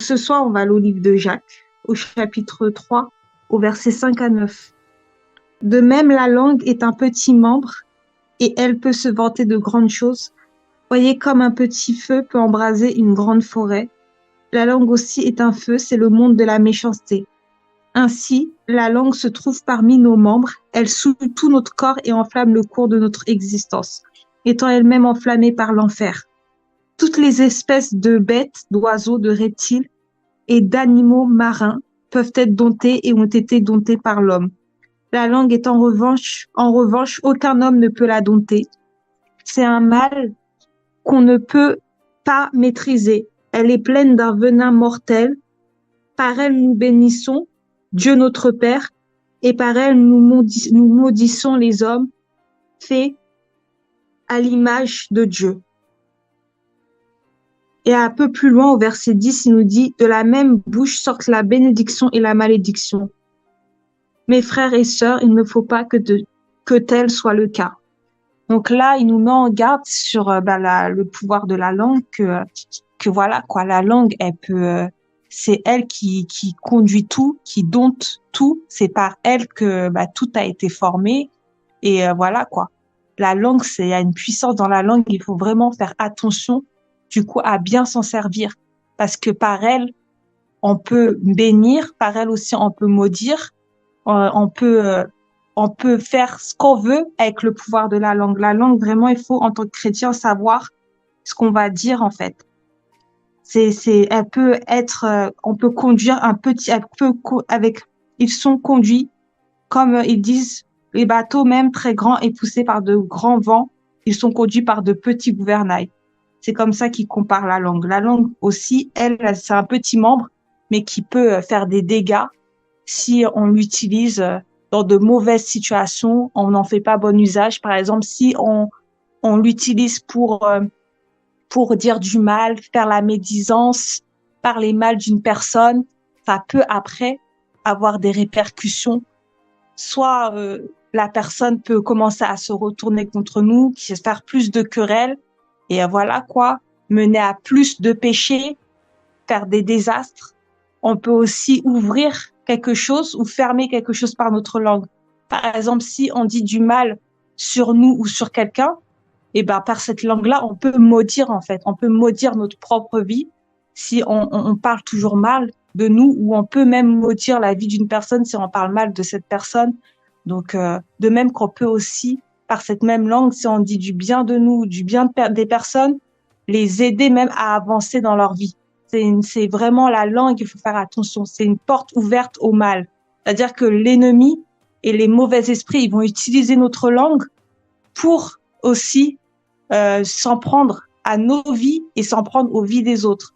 ce soir, on va aller au livre de Jacques, au chapitre 3, au verset 5 à 9. De même, la langue est un petit membre et elle peut se vanter de grandes choses. Voyez comme un petit feu peut embraser une grande forêt. La langue aussi est un feu, c'est le monde de la méchanceté. Ainsi, la langue se trouve parmi nos membres, elle souille tout notre corps et enflamme le cours de notre existence, étant elle-même enflammée par l'enfer. Toutes les espèces de bêtes, d'oiseaux, de reptiles et d'animaux marins peuvent être domptés et ont été domptés par l'homme. La langue est en revanche, aucun homme ne peut la dompter. C'est un mal qu'on ne peut pas maîtriser. Elle est pleine d'un venin mortel. Par elle, nous bénissons Dieu notre Père, et par elle, nous maudissons les hommes faits à l'image de Dieu. Et un peu plus loin, au verset 10, il nous dit « De la même bouche sortent la bénédiction et la malédiction. Mes frères et sœurs, il ne faut pas que tel soit le cas. » Donc là, il nous met en garde sur le pouvoir de la langue, que voilà quoi, la langue, elle peut, c'est elle qui conduit tout, qui dompte tout. C'est par elle que tout a été formé. Et voilà quoi. La langue, il y a une puissance dans la langue. Il faut vraiment faire attention, du coup, à bien s'en servir, parce que par elle, on peut bénir, par elle aussi, on peut maudire, on peut faire ce qu'on veut avec le pouvoir de la langue. La langue, vraiment, il faut, en tant que chrétien, savoir ce qu'on va dire, en fait. Elle peut être, on peut conduire ils sont conduits, comme ils disent, les bateaux, même très grands et poussés par de grands vents, ils sont conduits par de petits gouvernails. C'est comme ça qu'ils comparent la langue. La langue aussi, elle, c'est un petit membre, mais qui peut faire des dégâts si on l'utilise dans de mauvaises situations, on n'en fait pas bon usage. Par exemple, si on l'utilise pour dire du mal, faire la médisance, parler mal d'une personne, ça peut après avoir des répercussions. Soit la personne peut commencer à se retourner contre nous, faire plus de querelles, et voilà quoi, mener à plus de péchés, faire des désastres. On peut aussi ouvrir quelque chose ou fermer quelque chose par notre langue. Par exemple, si on dit du mal sur nous ou sur quelqu'un, et par cette langue-là, on peut maudire en fait. On peut maudire notre propre vie si on parle toujours mal de nous, ou on peut même maudire la vie d'une personne si on parle mal de cette personne. Donc, de même qu'on peut aussi, par cette même langue, si on dit du bien de nous, du bien des personnes, les aider même à avancer dans leur vie. C'est vraiment la langue, il faut faire attention. C'est une porte ouverte au mal. C'est-à-dire que l'ennemi et les mauvais esprits, ils vont utiliser notre langue pour aussi s'en prendre à nos vies et s'en prendre aux vies des autres.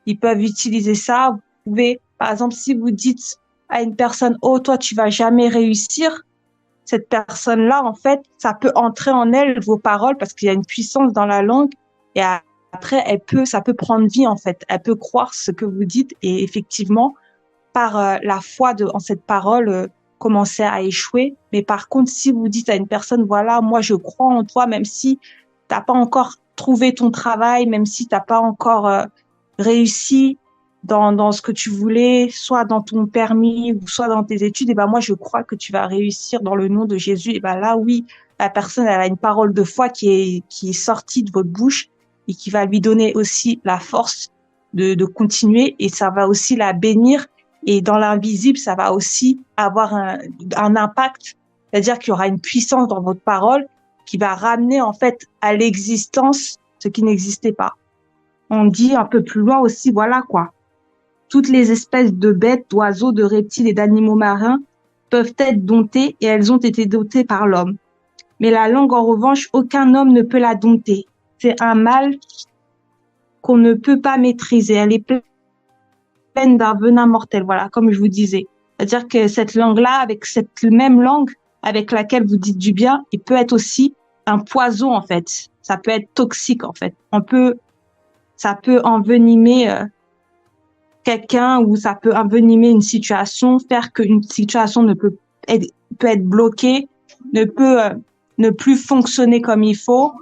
Ils peuvent utiliser ça. Vous pouvez, par exemple, si vous dites à une personne « Oh, toi, tu vas jamais réussir », cette personne-là, en fait, ça peut entrer en elle, vos paroles, parce qu'il y a une puissance dans la langue, et après, ça peut prendre vie, en fait. Elle peut croire ce que vous dites, et effectivement, par la foi en cette parole, commencer à échouer. Mais par contre, si vous dites à une personne, voilà, moi, je crois en toi, même si t'as pas encore trouvé ton travail, même si t'as pas encore réussi dans ce que tu voulais, soit dans ton permis ou soit dans tes études, et moi, je crois que tu vas réussir dans le nom de Jésus. Et là, oui, la personne, elle a une parole de foi qui est sortie de votre bouche et qui va lui donner aussi la force de continuer, et ça va aussi la bénir. Et dans l'invisible, ça va aussi avoir un impact. C'est-à-dire qu'il y aura une puissance dans votre parole qui va ramener en fait à l'existence ce qui n'existait pas. On dit un peu plus loin aussi, voilà quoi. Toutes les espèces de bêtes, d'oiseaux, de reptiles et d'animaux marins peuvent être domptées, et elles ont été domptées par l'homme. Mais la langue, en revanche, aucun homme ne peut la dompter. C'est un mal qu'on ne peut pas maîtriser. Elle est pleine d'un venin mortel, voilà, comme je vous disais. C'est-à-dire que cette langue-là, avec cette même langue avec laquelle vous dites du bien, il peut être aussi un poison, en fait. Ça peut être toxique, en fait. Ça peut envenimer quelqu'un, ou ça peut envenimer une situation, faire qu'une situation peut être bloquée, ne plus fonctionner comme il faut,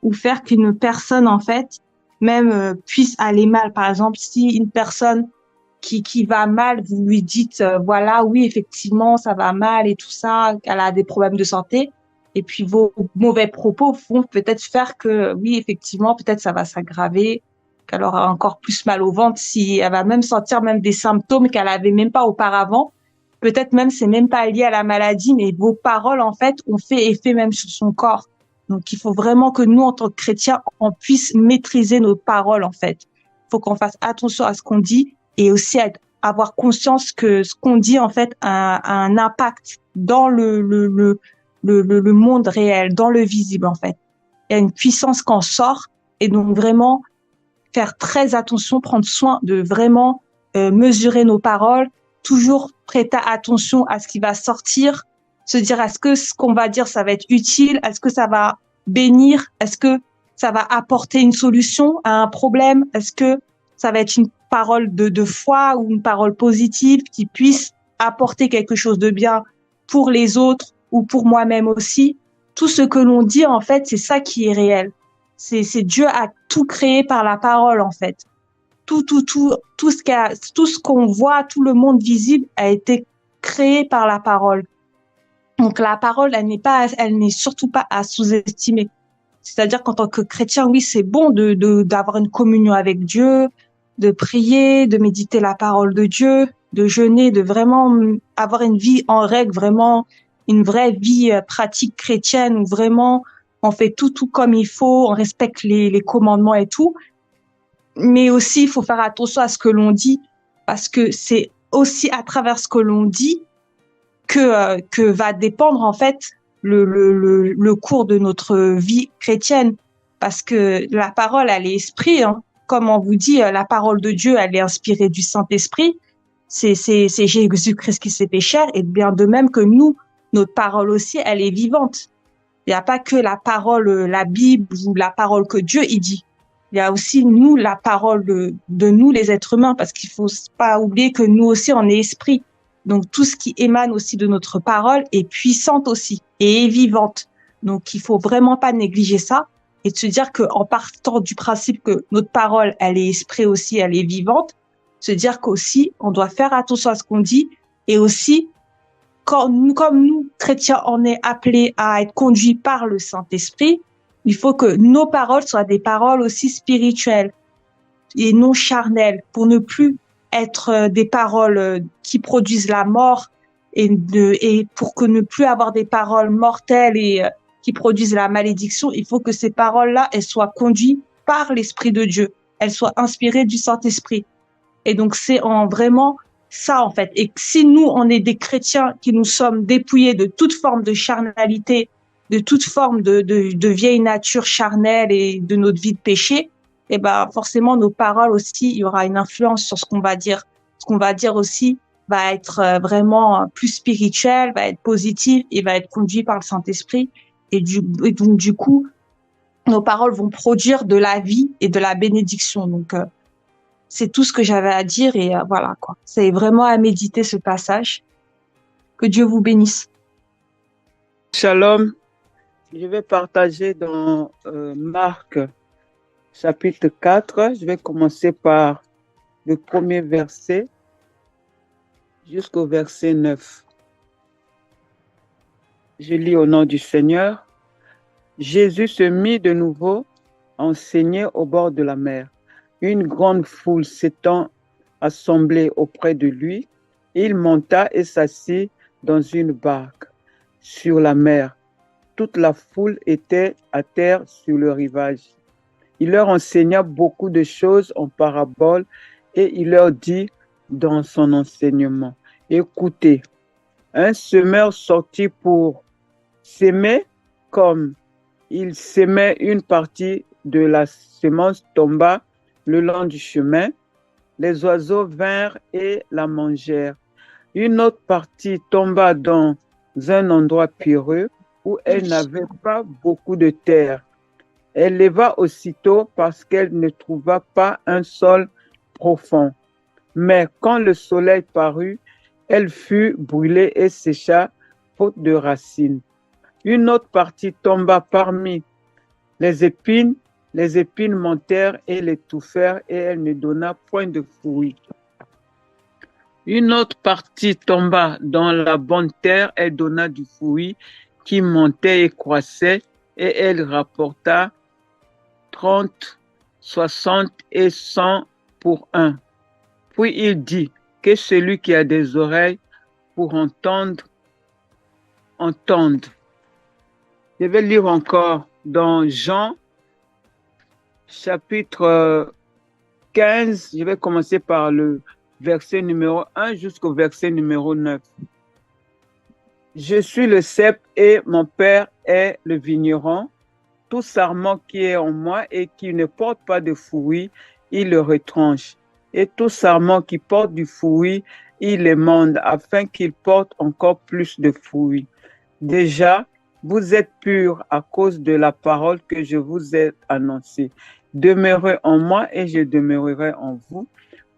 ou faire qu'une personne, en fait, même puisse aller mal. Par exemple, si une personne qui va mal, vous lui dites, voilà, oui, effectivement, ça va mal et tout ça, qu'elle a des problèmes de santé. Et puis vos mauvais propos vont peut-être faire que, oui, effectivement, peut-être ça va s'aggraver, qu'elle aura encore plus mal au ventre, si elle va même sentir même des symptômes qu'elle avait même pas auparavant. Peut-être même c'est même pas lié à la maladie, mais vos paroles, en fait, ont fait effet même sur son corps. Donc, il faut vraiment que nous, en tant que chrétiens, on puisse maîtriser nos paroles, en fait. Il faut qu'on fasse attention à ce qu'on dit et aussi avoir conscience que ce qu'on dit, en fait, a un impact dans le monde réel, dans le visible, en fait. Il y a une puissance qu'on sort et donc vraiment faire très attention, prendre soin de vraiment mesurer nos paroles, toujours prêter attention à ce qui va sortir, se dire est-ce que ce qu'on va dire ça va être utile, est-ce que ça va bénir, est-ce que ça va apporter une solution à un problème, est-ce que ça va être une parole de foi ou une parole positive qui puisse apporter quelque chose de bien pour les autres ou pour moi-même aussi. Tout ce que l'on dit, en fait, c'est ça qui est réel. C'est Dieu a tout créé par la parole, en fait. Tout ce qu'on voit, tout le monde visible a été créé par la parole. Donc la parole, elle n'est surtout pas à sous-estimer. C'est-à-dire qu'en tant que chrétien, oui, c'est bon d'avoir une communion avec Dieu, de prier, de méditer la parole de Dieu, de jeûner, de vraiment avoir une vie en règle, vraiment une vraie vie pratique chrétienne où vraiment on fait tout comme il faut, on respecte les commandements et tout. Mais aussi, il faut faire attention à ce que l'on dit parce que c'est aussi à travers ce que l'on dit que va dépendre en fait le cours de notre vie chrétienne, parce que la parole, elle est esprit, hein. Comme on vous dit, la parole de Dieu, elle est inspirée du Saint-Esprit. C'est Jésus-Christ qui s'est fait chair, et bien de même que nous, notre parole aussi, elle est vivante. Il n'y a pas que la parole, la Bible ou la parole que Dieu y dit. Il y a aussi nous, la parole de nous, les êtres humains, parce qu'il faut pas oublier que nous aussi, on est esprit. Donc, tout ce qui émane aussi de notre parole est puissante aussi et est vivante. Donc, il faut vraiment pas négliger ça et de se dire qu'en partant du principe que notre parole, elle est esprit aussi, elle est vivante, se dire qu'aussi, on doit faire attention à ce qu'on dit et aussi, comme nous, chrétiens, on est appelés à être conduits par le Saint-Esprit, il faut que nos paroles soient des paroles aussi spirituelles et non charnelles pour ne plus être des paroles qui produisent la mort et pour que ne plus avoir des paroles mortelles et qui produisent la malédiction, il faut que ces paroles-là, elles soient conduites par l'Esprit de Dieu. Elles soient inspirées du Saint-Esprit. Et donc, c'est vraiment ça, en fait. Et si nous, on est des chrétiens qui nous sommes dépouillés de toute forme de charnalité, de toute forme de vieille nature charnelle et de notre vie de péché, eh ben, forcément, nos paroles aussi, il y aura une influence sur ce qu'on va dire. Ce qu'on va dire aussi va être vraiment plus spirituel, va être positif et va être conduit par le Saint-Esprit. Et donc, du coup, nos paroles vont produire de la vie et de la bénédiction. Donc, c'est tout ce que j'avais à dire et voilà quoi. C'est vraiment à méditer ce passage. Que Dieu vous bénisse. Shalom. Je vais partager dans Marc chapitre 4. Je vais commencer par le premier verset jusqu'au verset 9. Je lis au nom du Seigneur. Jésus se mit de nouveau à enseigner au bord de la mer. Une grande foule s'étant assemblée auprès de lui, il monta et s'assit dans une barque sur la mer. Toute la foule était à terre sur le rivage. Il leur enseigna beaucoup de choses en paraboles et il leur dit dans son enseignement, écoutez, un semeur sortit pour s'aimer, comme il s'aimait, une partie de la semence tomba le long du chemin. Les oiseaux vinrent et la mangèrent. Une autre partie tomba dans un endroit pierreux où elle n'avait pas beaucoup de terre. Elle leva aussitôt parce qu'elle ne trouva pas un sol profond. Mais quand le soleil parut, elle fut brûlée et sécha, faute de racines. Une autre partie tomba parmi les épines, Les épines montèrent et l'étouffèrent, et elle ne donna point de fruit. Une autre partie tomba dans la bonne terre, elle donna du fruit qui montait et croissait, et elle rapporta 30, 60 et 100 pour un. Puis il dit que celui qui a des oreilles pour entendre, entende. Je vais lire encore dans Jean, chapitre 15. Je vais commencer par le verset numéro 1 jusqu'au verset numéro 9. Je suis le cep et mon père est le vigneron. Tout sarment qui est en moi et qui ne porte pas de fruit, il le retranche. Et tout sarment qui porte du fruit, il l'émonde afin qu'il porte encore plus de fruits. Déjà, vous êtes purs à cause de la parole que je vous ai annoncée. Demeurez en moi et je demeurerai en vous.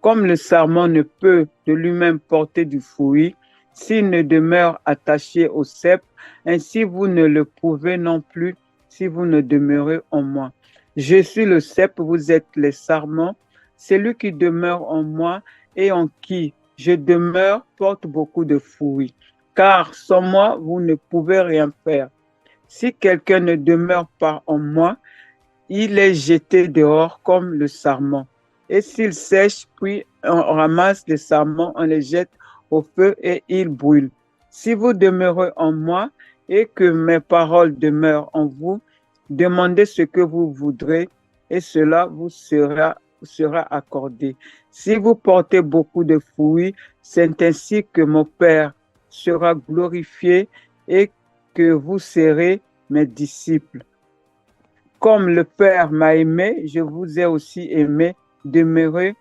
Comme le sarment ne peut de lui-même porter du fruit, s'il ne demeure attaché au cep, ainsi vous ne le pouvez non plus si vous ne demeurez en moi. Je suis le cep, vous êtes les sarments. Celui qui demeure en moi et en qui je demeure porte beaucoup de fruits, car sans moi, vous ne pouvez rien faire. Si quelqu'un ne demeure pas en moi, il est jeté dehors comme le sarment. Et s'il sèche, puis on ramasse les sarments, on les jette au feu et ils brûlent. Si vous demeurez en moi et que mes paroles demeurent en vous, demandez ce que vous voudrez et cela vous sera accordé. Si vous portez beaucoup de fruits, c'est ainsi que mon Père sera glorifié et que vous serez mes disciples. Comme le Père m'a aimé, je vous ai aussi aimé. Demeurez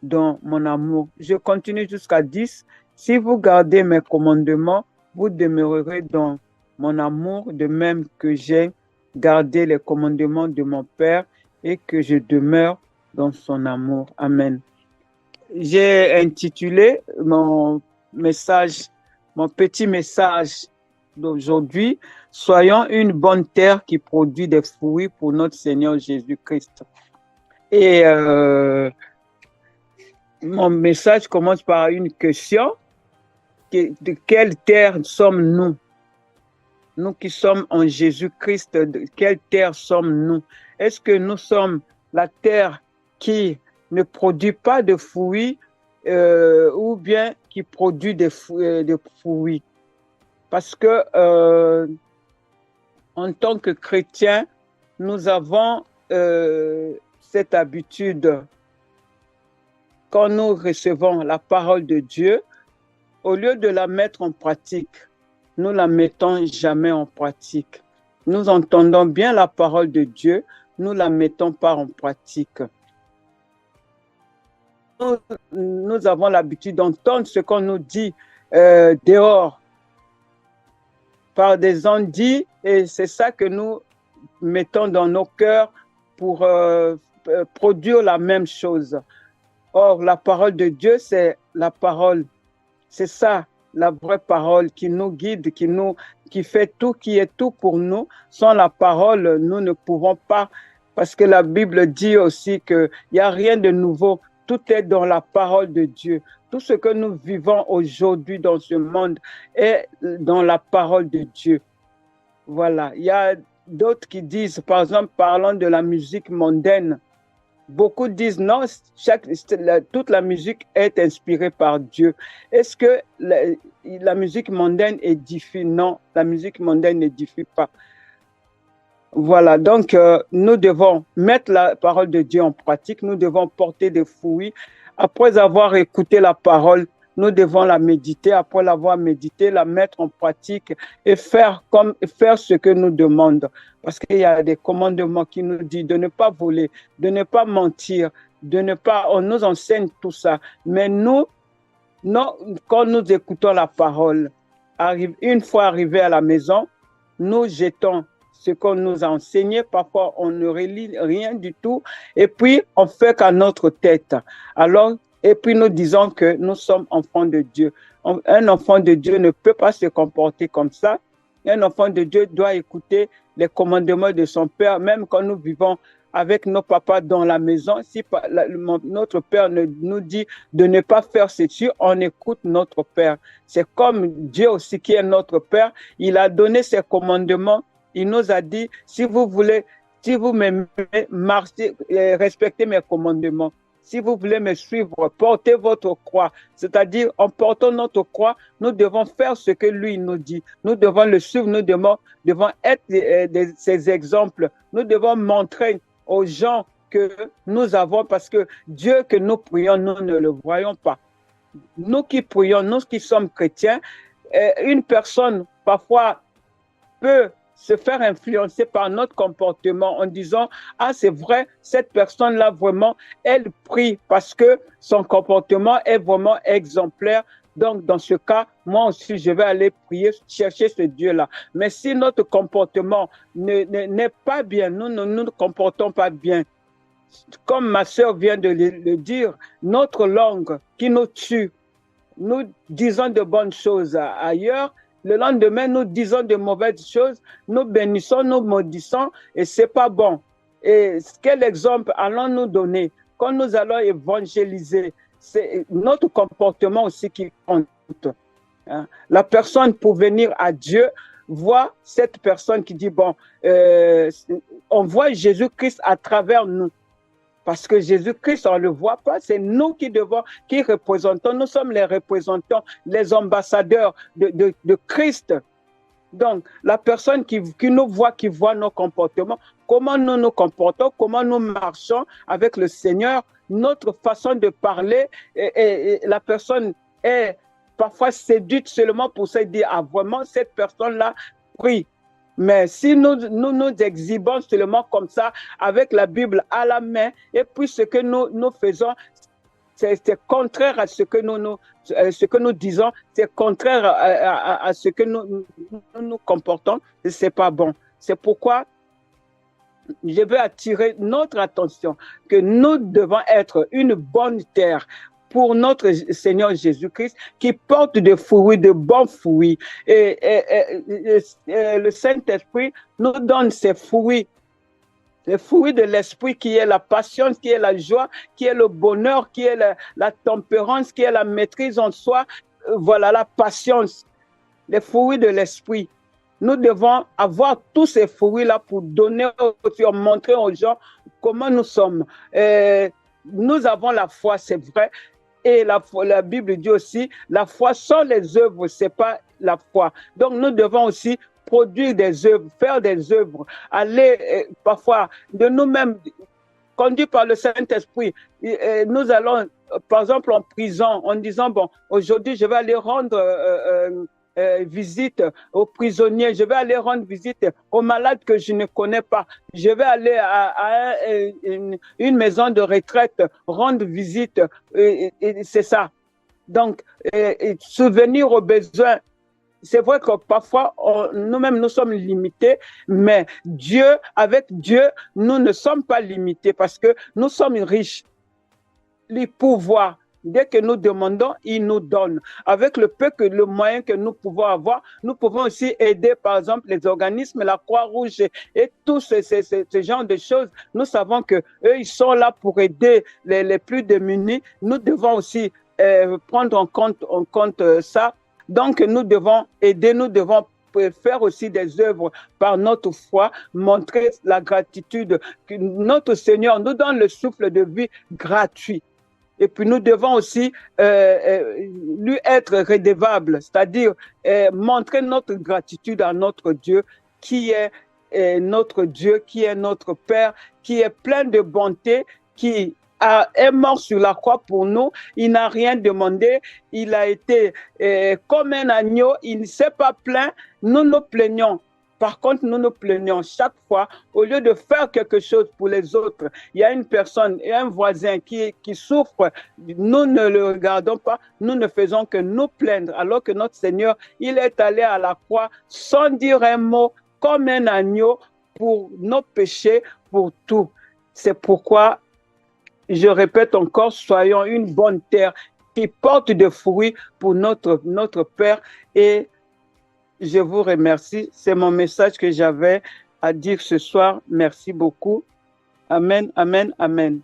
dans mon amour. Je continue jusqu'à 10. Si vous gardez mes commandements, vous demeurerez dans mon amour, de même que j'ai gardé les commandements de mon Père et que je demeure dans son amour. Amen. J'ai intitulé mon petit message d'aujourd'hui, soyons une bonne terre qui produit des fruits pour notre Seigneur Jésus-Christ. Et mon message commence par une question. De quelle terre sommes-nous? Nous qui sommes en Jésus-Christ, de quelle terre sommes-nous? Est-ce que nous sommes la terre qui ne produit pas de fruits ou bien qui produit des fruits? Parce que en tant que chrétiens, nous avons cette habitude, quand nous recevons la parole de Dieu, au lieu de la mettre en pratique, nous la mettons jamais en pratique. Nous entendons bien la parole de Dieu, nous la mettons pas en pratique. Nous avons l'habitude d'entendre ce qu'on nous dit dehors par des ondits, et c'est ça que nous mettons dans nos cœurs pour produire la même chose. Or, la parole de Dieu, c'est la parole. C'est ça, la vraie parole qui nous guide, qui fait tout, qui est tout pour nous. Sans la parole, nous ne pouvons pas, parce que la Bible dit aussi qu'il n'y a rien de nouveau. Tout est dans la parole de Dieu. Tout ce que nous vivons aujourd'hui dans ce monde est dans la parole de Dieu. Voilà. Il y a d'autres qui disent, par exemple, parlant de la musique mondaine, beaucoup disent non, toute la musique est inspirée par Dieu. Est-ce que la musique mondaine édifie? Non, la musique mondaine n'édifie pas. Voilà, donc nous devons mettre la parole de Dieu en pratique, nous devons porter des fruits. Après avoir écouté la parole, nous devons la méditer. Après l'avoir médité, la mettre en pratique et faire ce que nous demande. Parce qu'il y a des commandements qui nous disent de ne pas voler, de ne pas mentir, on nous enseigne tout ça. Mais nous, quand nous écoutons la parole, une fois arrivés à la maison, nous jetons ce qu'on nous a enseigné. Parfois, on ne relit rien du tout. Et puis, on fait qu'à notre tête. Et puis, nous disons que nous sommes enfants de Dieu. Un enfant de Dieu ne peut pas se comporter comme ça. Un enfant de Dieu doit écouter les commandements de son Père, même quand nous vivons dans la paix, même quand nous vivons dans la joie. Et nous devons mettre la parole de Dieu en pratique. Nous devons porter des fruits. Après avoir écouté la parole, nous devons la mettre en pratique et faire ce que nous demande. Parce qu'il y a des commandements qui nous disent de ne pas voler, de ne pas mentir, on nous enseigne tout ça. Mais nous, quand nous écoutons la parole, une fois arrivés à la maison, nous jetons ce qu'on nous a enseigné. Parfois, on ne relit rien du tout. Et puis, on fait qu'à notre tête. Et puis, nous disons que nous sommes enfants de Dieu. Un enfant de Dieu ne peut pas se comporter comme ça. Un enfant de Dieu doit écouter les commandements de son Père, même quand nous vivons avec nos papas dans la maison. Si notre père nous dit de ne pas faire ceci, on écoute notre père. C'est comme Dieu aussi qui est notre père. Il a donné ses commandements. Il nous a dit, si vous m'aimez, marchez, respectez mes commandements. Si vous voulez me suivre, portez votre croix. C'est-à-dire, en portant notre croix, nous devons faire ce que lui nous dit. Nous devons le suivre, nous devons être ses exemples. Nous devons montrer aux gens que nous avons, parce que Dieu que nous prions, nous ne le voyons pas. Nous qui prions, nous qui sommes chrétiens, une personne parfois peut se faire influencer par notre comportement en disant « Ah, c'est vrai, cette personne-là, vraiment, elle prie parce que son comportement est vraiment exemplaire. Donc, dans ce cas, moi aussi, je vais aller prier, chercher ce Dieu-là. » Mais si notre comportement n'est pas bien, nous ne nous comportons pas bien, comme ma sœur vient de le dire, notre langue qui nous tue, nous disons de bonnes choses ailleurs, le lendemain, nous disons de mauvaises choses, nous bénissons, nous maudissons, et c'est pas bon. Et quel exemple allons-nous donner quand nous allons évangéliser? C'est notre comportement aussi qui compte. La personne, pour venir à Dieu, voit cette personne qui dit, bon, on voit Jésus-Christ à travers nous. Parce que Jésus-Christ, on ne le voit pas, c'est nous qui représentons, nous sommes les représentants, les ambassadeurs de Christ. Donc, la personne qui nous voit, qui voit nos comportements, comment nous nous comportons, comment nous marchons avec le Seigneur, notre façon de parler, et la personne est parfois séduite seulement pour se dire, ah vraiment, cette personne-là prie. Mais si nous exhibons seulement comme ça, avec la Bible à la main, et puis ce que nous faisons, c'est contraire à ce que nous disons, c'est contraire à ce que nous comportons, et c'est pas bon. C'est pourquoi je veux attirer notre attention que nous devons être une bonne terre pour notre Seigneur Jésus-Christ, qui porte des fruits, de bons fruits. Et le Saint-Esprit nous donne ces fruits, les fruits de l'Esprit, qui est la patience, qui est la joie, qui est le bonheur, qui est la tempérance, qui est la maîtrise en soi. Voilà, la patience, les fruits de l'Esprit. Nous devons avoir tous ces fruits-là pour donner, pour montrer aux gens comment nous sommes. Nous avons la foi, c'est vrai. Et la Bible dit aussi, la foi sans les œuvres, ce n'est pas la foi. Donc, nous devons aussi produire des œuvres, faire des œuvres, aller parfois de nous-mêmes, conduits par le Saint-Esprit. Nous allons, par exemple, en prison, en disant, bon, aujourd'hui, je vais aller rendre visite aux prisonniers, je vais aller rendre visite aux malades que je ne connais pas, je vais aller à une maison de retraite, rendre visite, et c'est ça. Donc, souvenir aux besoins. C'est vrai que parfois, nous-mêmes, nous sommes limités, mais avec Dieu, nous ne sommes pas limités parce que nous sommes riches. Les pouvoirs, dès que nous demandons, il nous donne. Avec le moyen que nous pouvons avoir, nous pouvons aussi aider, par exemple, les organismes, la Croix-Rouge et tous ce genre de choses. Nous savons qu'eux, ils sont là pour aider les plus démunis. Nous devons aussi prendre en compte ça. Donc, nous devons aider, nous devons faire aussi des œuvres par notre foi, montrer la gratitude que notre Seigneur nous donne le souffle de vie gratuit. Et puis nous devons aussi lui être redevables, c'est-à-dire montrer notre gratitude à notre Dieu, qui est notre Dieu, qui est notre Père, qui est plein de bonté, qui est mort sur la croix pour nous. Il n'a rien demandé. Il a été comme un agneau. Il ne s'est pas plaint. Nous nous plaignons. Par contre, nous nous plaignons chaque fois, au lieu de faire quelque chose pour les autres. Il y a une personne, un voisin qui souffre, nous ne le regardons pas, nous ne faisons que nous plaindre, alors que notre Seigneur, il est allé à la croix sans dire un mot, comme un agneau, pour nos péchés, pour tout. C'est pourquoi, je répète encore, soyons une bonne terre qui porte des fruits pour notre Père. Et je vous remercie. C'est mon message que j'avais à dire ce soir. Merci beaucoup. Amen, amen, amen.